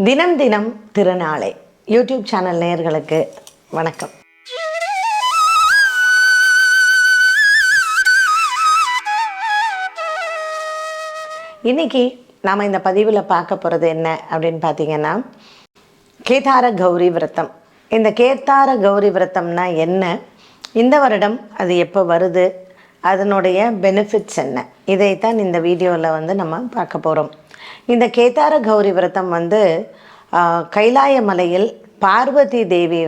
தினம் தினம் திருநாளை யூடியூப் சேனல் நேயர்களுக்கு வணக்கம். இன்னைக்கு நாம் இந்த பதிவில் பார்க்க போகிறது என்ன அப்படின்னு பார்த்தீங்கன்னா, கேதார கௌரி விரதம். இந்த கேதார கௌரி விரதம்னா என்ன, இந்த வருடம் அது எப்போ வருது, அதனுடைய பெனிஃபிட்ஸ் என்ன, இதைத்தான் இந்த வீடியோவில் நம்ம பார்க்க போகிறோம். இந்த கேதார கௌரி விரதம் கைலாய மலையில் பார்வதி தேவி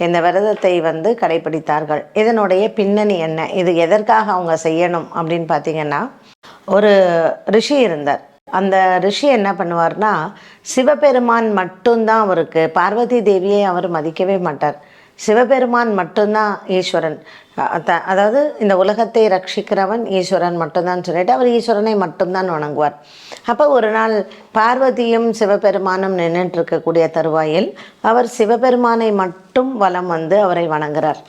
இந்த விரதத்தை கடைபிடித்தார்கள். இதனுடைய பின்னணி என்ன, இது எதற்காக அவங்க செய்யணும் அப்படின்னு பார்த்தீங்கன்னா, ஒரு ரிஷி இருந்தார். அந்த ரிஷி என்ன பண்ணுவார்னா, சிவபெருமான் மட்டும்தான் அவருக்கு, பார்வதி தேவியை அவர் மதிக்கவே மாட்டார். சிவபெருமான் மட்டும்தான் ஈஸ்வரன், அதாவது இந்த உலகத்தை ரட்சிக்கிறவன் ஈஸ்வரன் மட்டும்தான் சொல்லிட்டு அவர் ஈஸ்வரனை மட்டும்தான் வணங்குவார். அப்போ ஒரு நாள் பார்வதியும் சிவபெருமானும் நின்றுட்டு இருக்கக்கூடிய தருவாயில் அவர் சிவபெருமானை மட்டும் வலம் அவரை வணங்குறார்.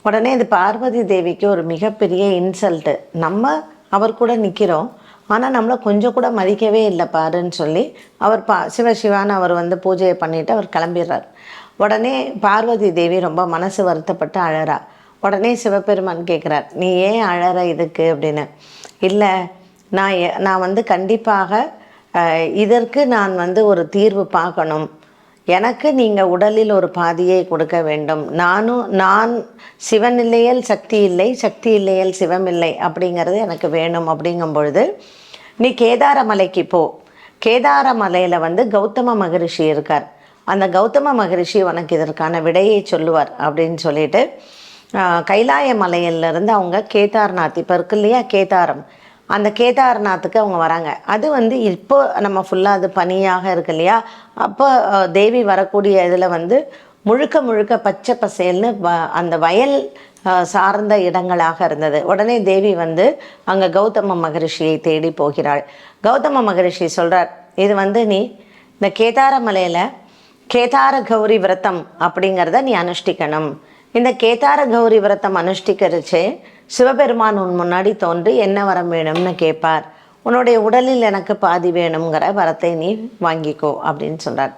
உடனே இது பார்வதி தேவிக்கு ஒரு மிகப்பெரிய இன்சல்ட்டு. நம்ம அவர் கூட நிற்கிறோம், ஆனால் நம்மளை கொஞ்சம் கூட மதிக்கவே இல்லை பாருன்னு சொல்லி அவர் சிவசிவான்னு அவர் பூஜையை பண்ணிவிட்டு அவர் கிளம்பிடுறார். உடனே பார்வதி தேவி ரொம்ப மனசு வருத்தப்பட்டு அழறா. உடனே சிவபெருமான் கேட்குறார், நீ ஏன் அழற இதுக்கு அப்படின்னு. இல்லை, நான் கண்டிப்பாக இதற்கு நான் ஒரு தீர்வு பார்க்கணும். எனக்கு நீங்கள் உடலில் ஒரு பாதியை கொடுக்க வேண்டும். நான் சிவன் இல்லையல் சக்தி இல்லை, சக்தி இல்லையல் சிவம் இல்லை அப்படிங்கிறது எனக்கு வேணும். அப்படிங்கும் பொழுது நீ கேதார மலைக்கு போ. கேதார மலையில் கௌதம மகரிஷி இருக்கார். அந்த கௌதம மகரிஷி உனக்கு இதற்கான விடையை சொல்லுவார் அப்படின்னு சொல்லிட்டு கைலாய மலையிலேருந்து அவங்க கேதார்நாத், இப்போ இருக்கு இல்லையா கேதாரம், அந்த கேதார்நாத்துக்கு அவங்க வராங்க. அது இப்போ நம்ம ஃபுல்லாக அது பனியாக இருக்கு இல்லையா, அப்போ தேவி வரக்கூடிய இதில் முழுக்க முழுக்க பச்சை பசேல்னு அந்த வயல் சார்ந்த இடங்களாக இருந்தது. உடனே தேவி அங்கே கௌதம மகரிஷியை தேடி போகிறாள். கௌதம மகரிஷி சொல்கிறார், இது நீ இந்த கேதார மலையில் கேதார கௌரி விரதம் அப்படிங்கிறத நீ அனுஷ்டிக்கணும். இந்த கேதார கௌரி விரதம் அனுஷ்டிக்கிறச்சே சிவபெருமான் உன் முன்னாடி தோன்றி என்ன வரம் வேணும்னு கேட்பார். உன்னுடைய உடலில் எனக்கு பாதி வேணுங்கிற வரத்தை நீ வாங்கிக்கோ அப்படின்னு சொல்கிறார்.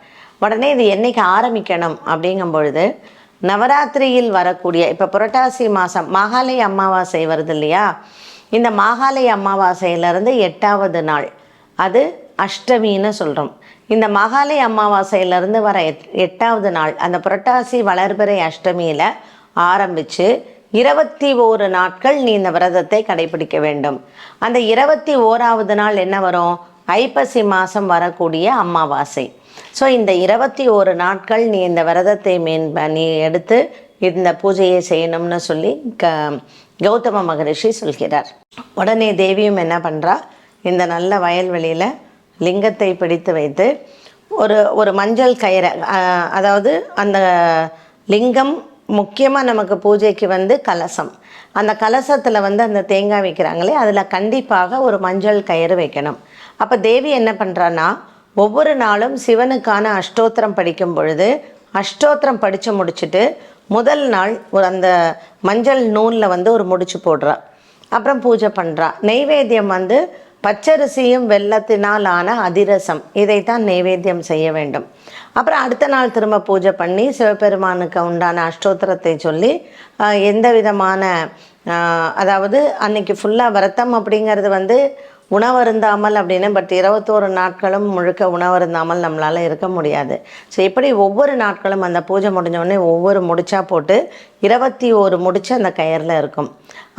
உடனே இது என்னைக்கு ஆரம்பிக்கணும் அப்படிங்கும் பொழுது, நவராத்திரியில் வரக்கூடிய இப்போ புரட்டாசி மாதம் மாகாளய அமாவாசை வருது இல்லையா, இந்த மாகாளய அமாவாசையிலேருந்து 8வது நாள் அது அஷ்டமின்னு சொல்கிறோம். இந்த மகாலய அமாவாசையிலேருந்து வர 8வது நாள் அந்த புரட்டாசி வளர்பிறை அஷ்டமியில் ஆரம்பித்து 21 நாட்கள் நீ இந்த விரதத்தை கடைபிடிக்க வேண்டும். அந்த 21வது நாள் என்ன வரும், ஐப்பசி மாதம் வரக்கூடிய அமாவாசை. ஸோ இந்த 21 நாட்கள் நீ இந்த விரதத்தை நீ எடுத்து இந்த பூஜையை செய்யணும்னு சொல்லி கௌதம மகரிஷி சொல்கிறார். உடனே தேவியும் என்ன பண்ணுறா, இந்த நல்ல வயல்வெளியில் லிங்கத்தை பிடித்து வைத்து ஒரு மஞ்சள் கயிறை, அதாவது அந்த லிங்கம் முக்கியமாக நமக்கு பூஜைக்கு கலசம், அந்த கலசத்தில் அந்த தேங்காய் வைக்கிறாங்களே அதில் கண்டிப்பாக ஒரு மஞ்சள் கயிறு வைக்கணும். அப்போ தேவி என்ன பண்ணுறான்னா, ஒவ்வொரு நாளும் சிவனுக்கான அஷ்டோத்திரம் படிக்கும் பொழுது அஷ்டோத்திரம் படித்து முடிச்சுட்டு முதல் நாள் அந்த மஞ்சள் நூலில் ஒரு முடிச்சு போடுறா. அப்புறம் பூஜை பண்ணுறா. நெய்வேத்தியம் பச்சரிசியும் வெல்லத்தினால் ஆன அதிரசம், இதைத்தான் நைவேத்தியம் செய்ய வேண்டும். அப்புறம் அடுத்த நாள் திரும்ப பூஜை பண்ணி சிவபெருமானுக்கு உண்டான அஷ்டோத்திரத்தை சொல்லி எந்த விதமான அதாவது அன்னைக்கு ஃபுல்லாக விரதம் அப்படிங்கிறது உணவருந்தாமல் அப்படின்னு, பட் 21 நாட்களும் முழுக்க உணவருந்தாமல் நம்மளால் இருக்க முடியாது. ஸோ இப்படி ஒவ்வொரு நாட்களும் அந்த பூஜை முடிஞ்சோடனே ஒவ்வொரு முடிச்சா போட்டு 21 முடிச்சு அந்த கயிறில் இருக்கும்.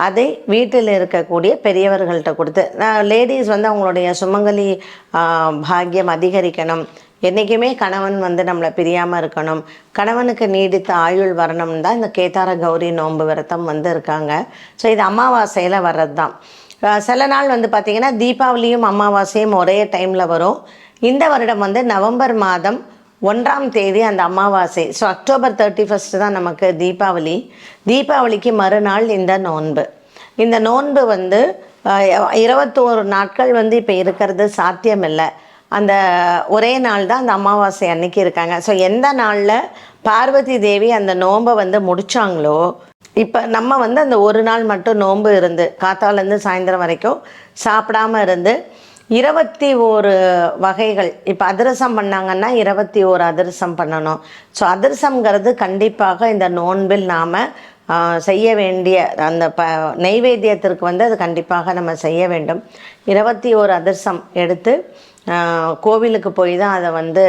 அதை வீட்டில் இருக்கக்கூடிய பெரியவர்கள்ட்ட கொடுத்து, லேடிஸ் அவங்களுடைய சுமங்கலி பாக்கியம் அதிகரிக்கணும், என்றைக்குமே கணவன் நம்மளை பிரியாமல் இருக்கணும், கணவனுக்கு நீடித்த ஆயுள் வரணும் தான் இந்த கேதார கௌரி நோன்பு விரதம் இருக்காங்க. ஸோ இது அமாவாசையில் வர்றது தான். சில நாள் பார்த்திங்கன்னா தீபாவளியும் அமாவாசையும் ஒரே டைமில் வரும். இந்த வருடம் நவம்பர் மாதம் 1ஆம் தேதி அந்த அமாவாசை. ஸோ அக்டோபர் 31 தான் நமக்கு தீபாவளி. தீபாவளிக்கு மறுநாள் இந்த நோன்பு. இந்த நோன்பு 21 நாட்கள் இப்போ இருக்கிறது சாத்தியம் இல்லை. அந்த ஒரே நாள் தான் அந்த அமாவாசை அன்னைக்கு இருக்காங்க. ஸோ எந்த நாளில் பார்வதி தேவி அந்த நோன்பை முடித்தாங்களோ, இப்போ நம்ம அந்த ஒரு நாள் மட்டும் நோன்பு இருந்து காத்தாலேருந்து சாயந்தரம் வரைக்கும் சாப்பிடாமல் இருந்து 21 வகைகள். இப்போ அதிரசம் பண்ணாங்கன்னா 21 அதிரசம் பண்ணணும். ஸோ அதிரசம்ங்கிறது கண்டிப்பாக இந்த நோன்பில் நாம் செய்ய வேண்டிய அந்த நெய்வேத்தியத்திற்கு வந்து அது கண்டிப்பாக நம்ம செய்ய வேண்டும். 21 அதிரசம் எடுத்து கோவிலுக்கு போய் தான் அதை வந்து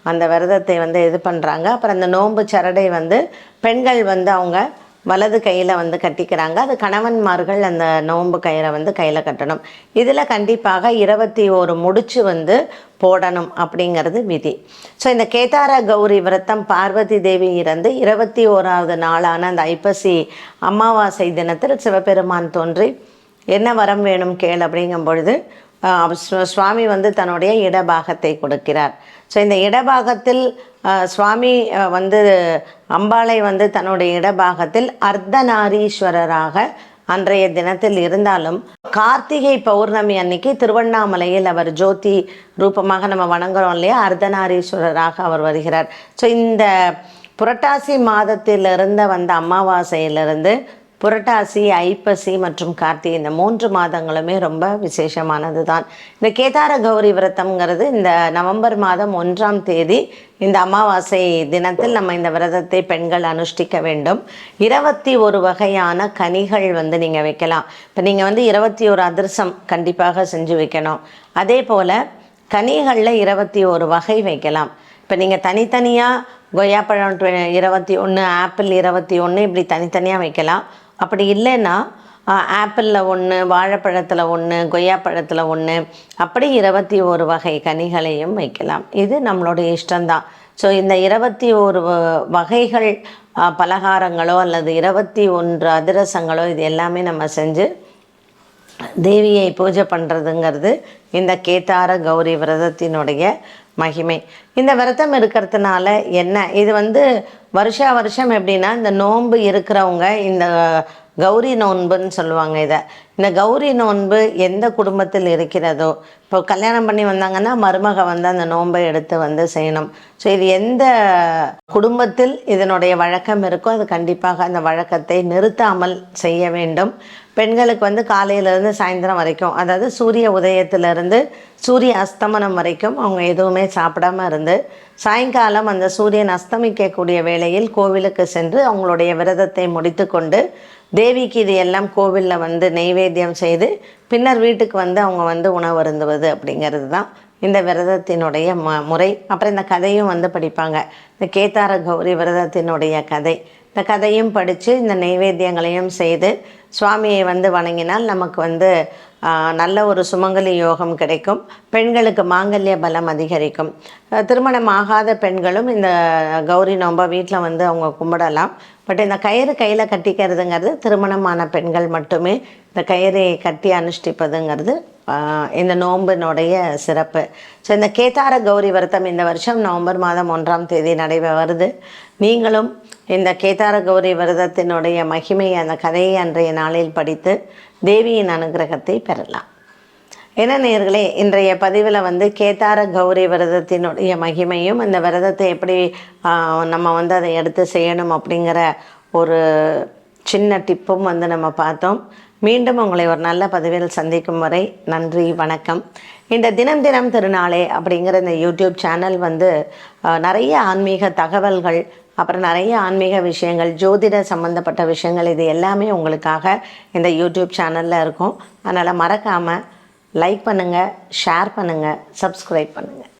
அந்த விரதத்தை வந்து இது பண்ணுறாங்க. அப்புறம் அந்த நோன்பு சரடை வந்து பெண்கள் வந்து அவங்க வலது கையில் வந்து கட்டிக்கிறாங்க. அது கணவன்மார்கள் அந்த நோன்பு கயிறை வந்து கையில் கட்டணும். இதில் கண்டிப்பாக 21 முடிச்சு வந்து போடணும் அப்படிங்கிறது விதி. ஸோ இந்த கேதார கௌரி விரதம் பார்வதி தேவி இறந்து 21வது நாளான அந்த ஐப்பசி அமாவாசை தினத்தில் சிவபெருமான் தோன்றி என்ன வரம் வேணும் கேள் அப்படிங்கும் பொழுது சுவாமி வந்து தன்னுடைய இடபாகத்தை கொடுக்கிறார். ஸோ இந்த இடபாகத்தில் சுவாமி வந்து அம்பாளை வந்து தன்னுடைய இடபாகத்தில் அர்த்தநாரீஸ்வரராக அன்றைய தினத்தில் இருந்தாலும் கார்த்திகை பௌர்ணமி அன்னைக்கு திருவண்ணாமலையில் அவர் ஜோதி ரூபமாக நம்ம வணங்குறோம் இல்லையா, அர்த்தநாரீஸ்வரராக அவர் வருகிறார். ஸோ இந்த புரட்டாசி மாதத்திலிருந்து வந்த அமாவாசையிலிருந்து புரட்டாசி, ஐப்பசி மற்றும் கார்த்திகை இந்த 3 மாதங்களுமே ரொம்ப விசேஷமானது தான். இந்த கேதார கௌரி விரதம்ங்கிறது இந்த நவம்பர் மாதம் 1ஆம் தேதி இந்த அமாவாசை தினத்தில் நம்ம இந்த விரதத்தை பெண்கள் அனுஷ்டிக்க வேண்டும். 21 வகையான கனிகள் வந்து நீங்கள் வைக்கலாம். இப்போ நீங்கள் வந்து 21 அதிரசம் கண்டிப்பாக செஞ்சு வைக்கணும். அதே போல் கனிகளில் 21 வகை வைக்கலாம். இப்போ நீங்கள் தனித்தனியாக கொய்யாப்பழம் 21, ஆப்பிள் 21 இப்படி தனித்தனியாக வைக்கலாம். அப்படி இல்லைன்னா ஆப்பிளில் 1, வாழைப்பழத்தில் 1, கொய்யாப்பழத்தில் 1 அப்படி 21 வகை கனிகளையும் வைக்கலாம். இது நம்மளுடைய இஷ்டம்தான். ஸோ இந்த 21 வகைகள் பலகாரங்களோ அல்லது 21 அதிரசங்களோ இது எல்லாமே நம்ம செஞ்சு தேவியை பூஜை பண்ணுறதுங்கிறது இந்த கேதார கௌரி விரதத்தினுடைய மகிமை. இந்த விரதம் இருக்கிறதுனால என்ன, இது வந்து வருஷம் எப்படின்னா இந்த நோன்பு இருக்கிறவங்க இந்த கௌரி நோன்புன்னு சொல்லுவாங்க. இந்த கௌரி நோன்பு எந்த குடும்பத்தில் இருக்கிறதோ, இப்போ கல்யாணம் பண்ணி வந்தாங்கன்னா மருமக வந்து அந்த நோன்பை எடுத்து வந்து செய்யணும். ஸோ இது எந்த குடும்பத்தில் இதனுடைய வழக்கம் இருக்கோ அது கண்டிப்பாக அந்த வழக்கத்தை நிறுத்தாமல் செய்ய வேண்டும். பெண்களுக்கு வந்து காலையிலேருந்து சாயந்தரம் வரைக்கும், அதாவது சூரிய உதயத்திலிருந்து சூரிய அஸ்தமனம் வரைக்கும் அவங்க எதுவுமே சாப்பிடாமல் இருந்து சாயங்காலம் அந்த சூரியன் அஸ்தமிக்கக்கூடிய வேளையில் கோவிலுக்கு சென்று அவங்களுடைய விரதத்தை முடித்து கொண்டு தேவிக்கு இது எல்லாம் கோவிலில் வந்து நெய்வேத்தியம் செய்து பின்னர் வீட்டுக்கு வந்து அவங்க வந்து உணவு அருந்துவது அப்படிங்கிறது தான் இந்த விரதத்தினுடைய முறை. அப்புறம் இந்த கதையும் வந்து படிப்பாங்க. இந்த கேதார கௌரி விரதத்தினுடைய கதை, இந்த கதையும் படித்து இந்த நெய்வேத்தியங்களையும் செய்து சுவாமியை வந்து வணங்கினால் நமக்கு வந்து நல்ல ஒரு சுமங்கலி யோகம் கிடைக்கும். பெண்களுக்கு மாங்கல்ய பலம் அதிகரிக்கும். திருமணம் ஆகாத பெண்களும் இந்த கௌரி நோன்பை வீட்டில் வந்து அவங்க கும்பிடலாம். பட் இந்த கயிறு கையில் கட்டிக்கிறதுங்கிறது திருமணமான பெண்கள் மட்டுமே இந்த கயிறை கட்டி அனுஷ்டிப்பதுங்கிறது இந்த நோம்பினுடைய சிறப்பு. ஸோ இந்த கேதார கௌரி விரதம் இந்த வருஷம் நவம்பர் மாதம் 1ஆம் தேதி வருது. நீங்களும் இந்த கேதார கௌரி விரதத்தினுடைய மகிமை அந்த கதையை அன்றைய நாளில் படித்து தேவியின் அனுகிரகத்தை பெறலாம். என்ன நேயர்களே, இன்றைய பதிவில் வந்து கேதார கௌரி விரதத்தினுடைய மகிமையும் அந்த விரதத்தை எப்படி நம்ம வந்து அதை எடுத்து செய்யணும் அப்படிங்கிற ஒரு சின்ன டிப்பும் வந்து நம்ம பார்த்தோம். மீண்டும் உங்களை ஒரு நல்ல பதிவில் சந்திக்கும் வரை நன்றி, வணக்கம். இந்த தினம் திருநாளே அப்படிங்கிற இந்த யூடியூப் சேனல் வந்து நிறைய ஆன்மீக தகவல்கள், அப்புறம் நிறைய ஆன்மீக விஷயங்கள், ஜோதிட சம்மந்தப்பட்ட விஷயங்கள் இது எல்லாமே உங்களுக்காக இந்த யூடியூப் சேனலில் இருக்கும். அதனால் மறக்காமல் லைக் பண்ணுங்கள், ஷேர் பண்ணுங்கள், சப்ஸ்கிரைப் பண்ணுங்கள்.